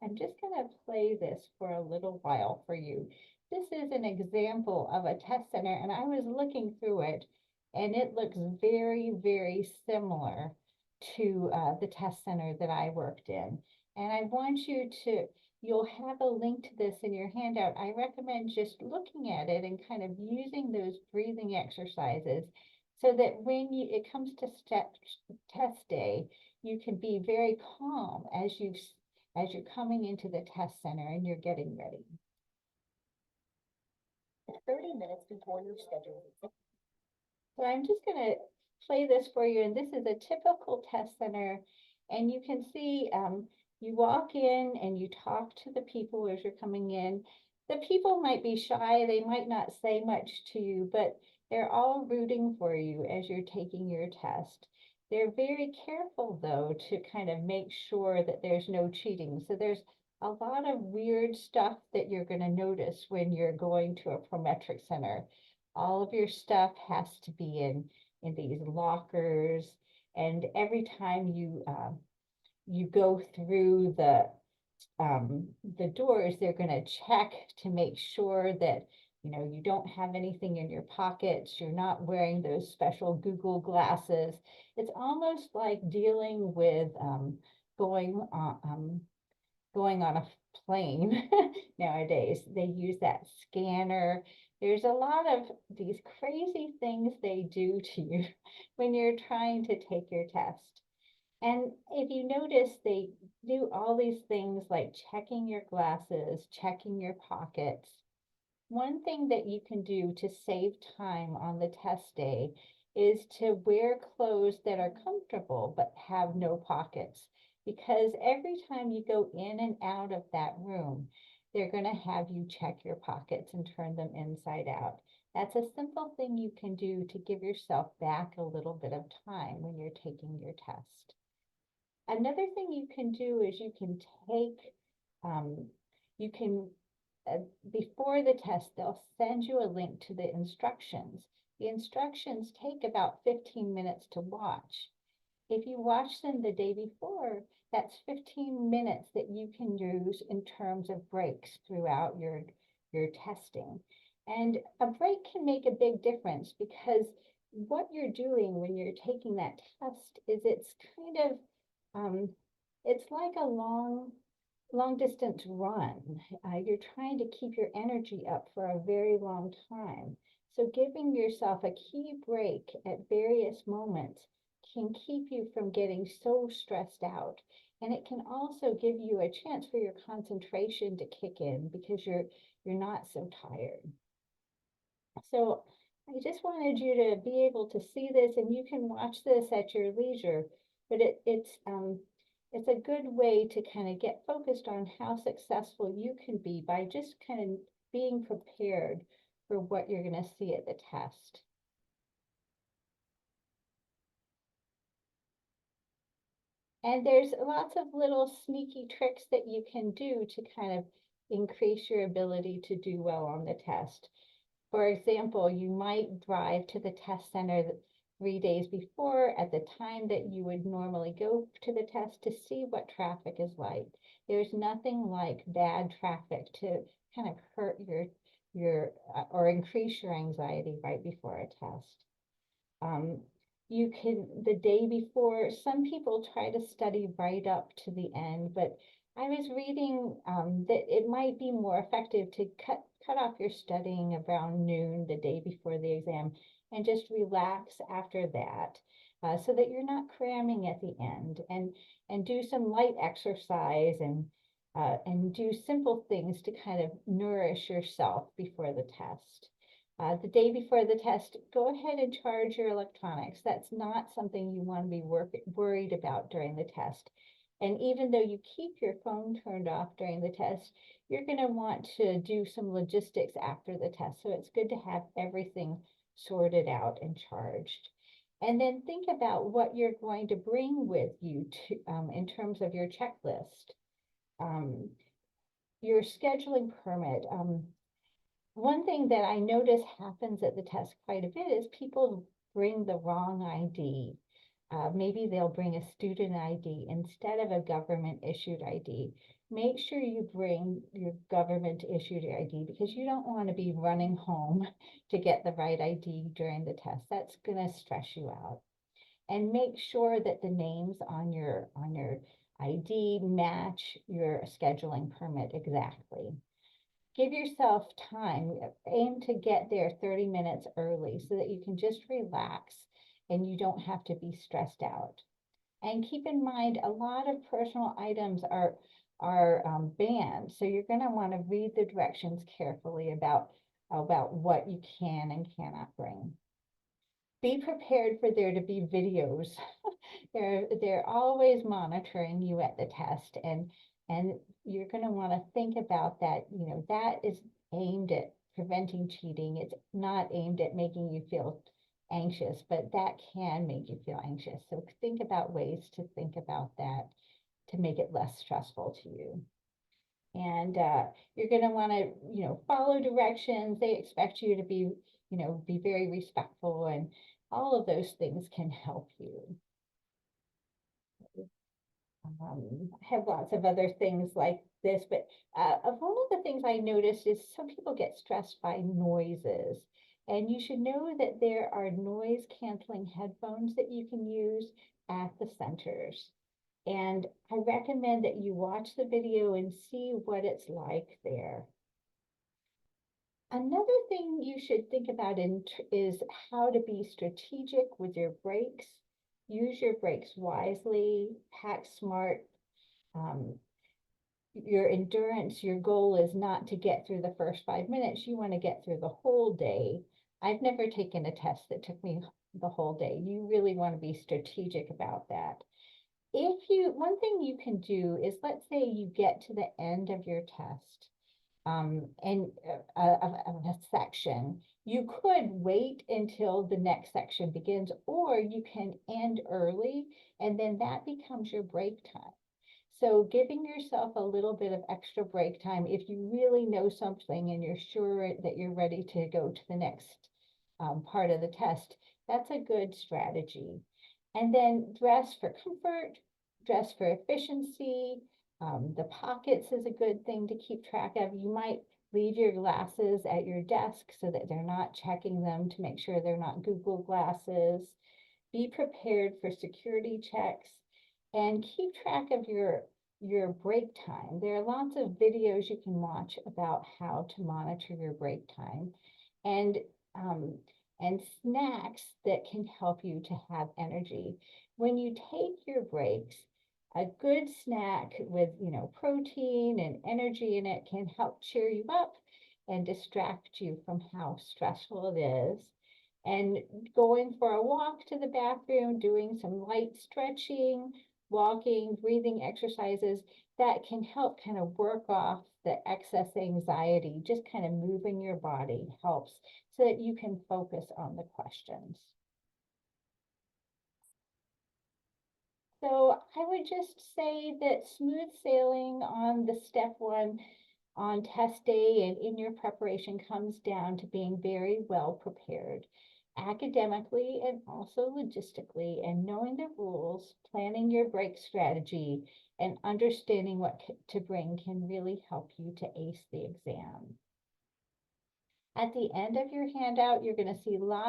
I'm just going to play this for a little while for you. This is an example of a test center, and I was looking through it, and it looks very, very similar to the test center that I worked in. And I want you to, you'll have a link to this in your handout. I recommend just looking at it and kind of using those breathing exercises so that when it comes to test day, you can be very calm as you're coming into the test center and you're getting ready. 30 minutes before your schedule. So I'm just going to play this for you, and this is a typical test center, and you can see you walk in and you talk to the people as you're coming in. The people might be shy, they might not say much to you, but they're all rooting for you as you're taking your test. They're very careful, though, to kind of make sure that there's no cheating. So there's a lot of weird stuff that you're going to notice when you're going to a Prometric center. All of your stuff has to be in these lockers, and every time you go through the doors, they're going to check to make sure that you don't have anything in your pockets. You're not wearing those special Google glasses. It's almost like dealing with going on a plane nowadays. They use that scanner. There's a lot of these crazy things they do to you when you're trying to take your test. And if you notice, they do all these things like checking your glasses, checking your pockets. One thing that you can do to save time on the test day is to wear clothes that are comfortable but have no pockets. Because every time you go in and out of that room, they're going to have you check your pockets and turn them inside out. That's a simple thing you can do to give yourself back a little bit of time when you're taking your test. Another thing you can do is you can before the test, they'll send you a link to the instructions. The instructions take about 15 minutes to watch. If you watch them the day before, that's 15 minutes that you can use in terms of breaks throughout your testing. And a break can make a big difference because what you're doing when you're taking that test is it's kind of it's like a long distance run. You're trying to keep your energy up for a very long time. So giving yourself a key break at various moments can keep you from getting so stressed out. And it can also give you a chance for your concentration to kick in because you're not so tired. So I just wanted you to be able to see this, and you can watch this at your leisure, but it's a good way to kind of get focused on how successful you can be by just kind of being prepared for what you're going to see at the test. And there's lots of little sneaky tricks that you can do to kind of increase your ability to do well on the test. For example, you might drive to the test center 3 days before at the time that you would normally go to the test to see what traffic is like. There's nothing like bad traffic to kind of hurt your or increase your anxiety right before a test. You can, the day before, some people try to study right up to the end, but I was reading that it might be more effective to cut off your studying around noon the day before the exam and just relax after that so that you're not cramming at the end, and do some light exercise and do simple things to kind of nourish yourself before the test. The day before the test, go ahead and charge your electronics. That's not something you want to be worried about during the test. And even though you keep your phone turned off during the test, you're going to want to do some logistics after the test. So it's good to have everything sorted out and charged. And then think about what you're going to bring with you in terms of your checklist. Your scheduling permit. One thing that I notice happens at the test quite a bit is people bring the wrong ID. Maybe they'll bring a student ID instead of a government issued ID. make sure you bring your government issued ID, because you don't want to be running home to get the right ID during the test. That's going to stress you out. And make sure that the names on your ID match your scheduling permit exactly. Give yourself time. Aim to get there 30 minutes early so that you can just relax and you don't have to be stressed out. And keep in mind, a lot of personal items are banned, so you're going to want to read the directions carefully about what you can and cannot bring. Be prepared for there to be videos. They're always monitoring you at the test, and you're going to want to think about that. You know, that is aimed at preventing cheating. It's not aimed at making you feel anxious, but that can make you feel anxious. So think about ways to think about that to make it less stressful to you. And you're going to want to, you know, follow directions. They expect you to be, you know, be very respectful, and all of those things can help you. I have lots of other things like this, but one of the things I noticed is some people get stressed by noises. And you should know that there are noise canceling headphones that you can use at the centers. And I recommend that you watch the video and see what it's like there. Another thing you should think about is how to be strategic with your breaks. Use your breaks wisely, pack smart. Your endurance, your goal is not to get through the first 5 minutes. You want to get through the whole day. I've never taken a test that took me the whole day. You really want to be strategic about that. One thing you can do is, let's say you get to the end of your test, and of a section, you could wait until the next section begins, or you can end early, and then that becomes your break time. So giving yourself a little bit of extra break time, if you really know something and you're sure that you're ready to go to the next part of the test, that's a good strategy. And then dress for comfort, dress for efficiency. The pockets is a good thing to keep track of. You might leave your glasses at your desk so that they're not checking them to make sure they're not Google glasses. Be prepared for security checks, and keep track of your break time. There are lots of videos you can watch about how to monitor your break time, and snacks that can help you to have energy. When you take your breaks, a good snack with, you know, protein and energy in it can help cheer you up and distract you from how stressful it is. And going for a walk to the bathroom, doing some light stretching, walking, breathing exercises, that can help kind of work off the excess anxiety. Just kind of moving your body helps so that you can focus on the questions. So I would just say that smooth sailing on the step one on test day and in your preparation comes down to being very well prepared academically and also logistically, and knowing the rules, planning your break strategy, and understanding what to bring can really help you to ace the exam. At the end of your handout, you're going to see lots